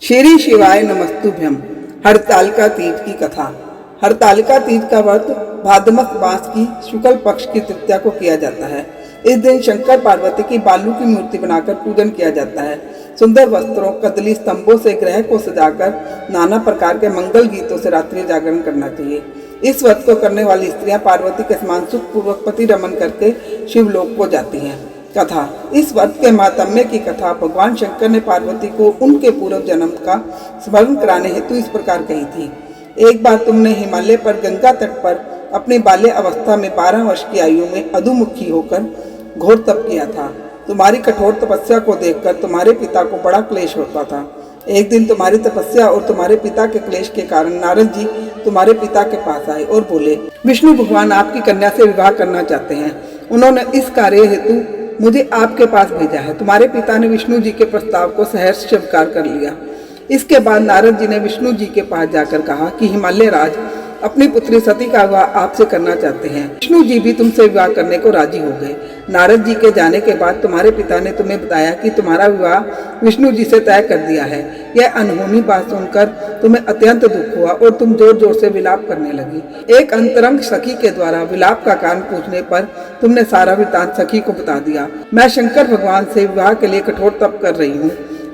श्री शिवाय नमस्तुभ्यम। हरतालिका तीज की कथा। हरतालिका तीज का व्रत भाद्रमास मास की शुक्ल पक्ष की तृतीया को किया जाता है। इस दिन शंकर पार्वती की बालू की मूर्ति बनाकर पूजन किया जाता है। सुंदर वस्त्रों, कदली स्तंभों से ग्रह को सजाकर नाना प्रकार के मंगल गीतों से रात्रि जागरण करना चाहिए। इस व्रत को करने वाली स्त्रियां पार्वती के समान सुख पूर्वक पति रमन करके शिवलोक को जाती हैं। कथा। इस व्रत के महात्म्य की कथा भगवान शंकर ने पार्वती को उनके पूर्व जन्म का स्मरण कराने हेतु इस प्रकार कही थी। एक बार तुमने हिमालय पर गंगा तट पर अपनी बाल्य अवस्था में 12 वर्ष की आयु में अधोमुखी होकर घोर तप किया था। तुम्हारी कठोर तपस्या को देखकर तुम्हारे पिता को बड़ा क्लेश होता था। एक दिन तुम्हारी तपस्या और तुम्हारे पिता के क्लेश के कारण नारद जी तुम्हारे पिता के पास आए और बोले, विष्णु भगवान आपकी कन्या से विवाह करना चाहते हैं। उन्होंने इस कार्य हेतु मुझे आपके पास भेजा है। तुम्हारे पिता ने विष्णु जी के प्रस्ताव को सहर्ष स्वीकार कर लिया। इसके बाद नारद जी ने विष्णु जी के पास जाकर कहा कि हिमालय राज अपनी पुत्री सती का विवाह आपसे करना चाहते हैं। विष्णु जी भी तुमसे विवाह करने को राजी हो गए। नारद जी के जाने के बाद तुम्हारे पिता ने तुम्हें बताया कि तुम्हारा विवाह विष्णु जी से तय कर दिया है। यह अनहोनी बात सुनकर तुम्हें अत्यंत दुख हुआ और तुम जोर जोर से विलाप करने लगी। एक अंतरंग सखी के द्वारा विलाप का कारण पूछने पर तुमने सारा वृतांत सखी को बता दिया। मैं शंकर भगवान से विवाह के लिए कठोर तप कर रही हूँ।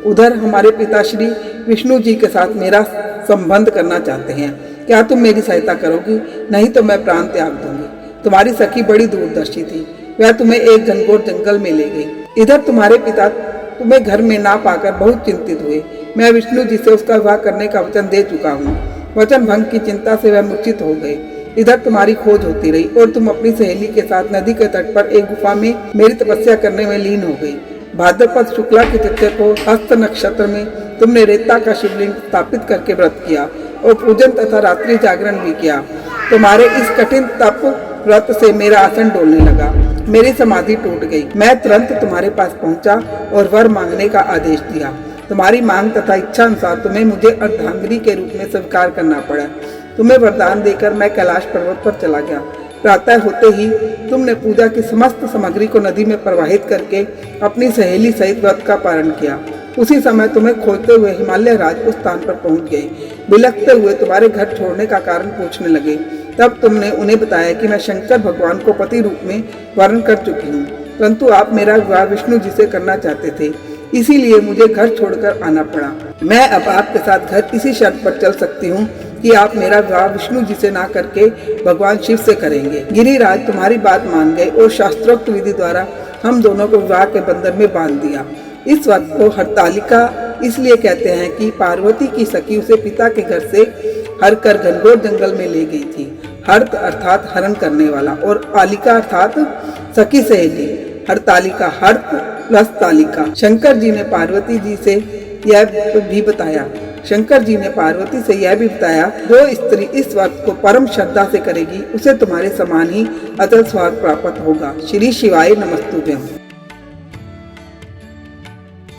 उधर हमारे पिता श्री विष्णु जी के साथ मेरा संबंध करना चाहते हैं। क्या तुम मेरी सहायता करोगी? नहीं तो मैं प्राण त्याग दूंगी। तुम्हारी सखी बड़ी दूरदर्शी थी। वह तुम्हें एक घनघोर जंगल में ले गई। इधर तुम्हारे पिता तुम्हें घर में ना पाकर बहुत चिंतित हुए। मैं विष्णु जी से उसका विवाह करने का वचन दे चुका हूँ। वचन भंग की चिंता से वह मूर्छित हो गए। इधर तुम्हारी खोज होती रही और तुम अपनी सहेली के साथ नदी के तट पर एक गुफा में मेरी तपस्या करने में लीन हो गई। भाद्रपद शुक्ला की तृतीया को हस्त नक्षत्र में तुमने रेता का शिवलिंग स्थापित करके व्रत किया और पूजन तथा रात्रि जागरण भी किया। तुम्हारे इस कठिन तप व्रत से मेरा आसन डोलने लगा। मेरी समाधि टूट गई। मैं तुरंत तुम्हारे पास पहुंचा और वर मांगने का आदेश दिया। तुम्हारी मांग तथा इच्छा अनुसार तुम्हें मुझे अर्धांगिनी के रूप में स्वीकार करना पड़ा। तुम्हें वरदान देकर मैं कैलाश पर्वत पर चला गया। प्रातः होते ही तुमने पूजा की समस्त सामग्री को नदी में प्रवाहित करके अपनी सहेली सहित व्रत का पारण किया। उसी समय तुम्हें खोजते हुए हिमालय राज उस स्थान पर पहुंच गए। बिलखते हुए तुम्हारे घर छोड़ने का कारण पूछने लगे। तब तुमने उन्हें बताया कि मैं शंकर भगवान को पति रूप में वर्ण कर चुकी हूँ, परंतु आप मेरा विवाह विष्णु जी से करना चाहते थे, इसीलिए मुझे घर छोड़कर आना पड़ा। मैं अब आपके साथ घर इसी शर्त पर चल सकती हूँ कि आप मेरा विवाह विष्णु जी से ना करके भगवान शिव से करेंगे। गिरिराज तुम्हारी बात मान गए और शास्त्रोक्त विधि द्वारा हम दोनों को विवाह के बंधन में बांध दिया। इस व्रत को हरतालिका इसलिए कहते हैं कि पार्वती की सखी उसे पिता के घर से हर कर घनघोर जंगल में ले गई थी। हर्त अर्थात हरण करने वाला और तालिका अर्थात सखी सहेली। हरतालिका हर्त प्लस तालिका। शंकर जी ने पार्वती से यह भी बताया, जो स्त्री इस व्रत को परम श्रद्धा से करेगी उसे तुम्हारे समान ही अचल स्वर्ग प्राप्त होगा। श्री शिवाय नमस्तुभ्यम।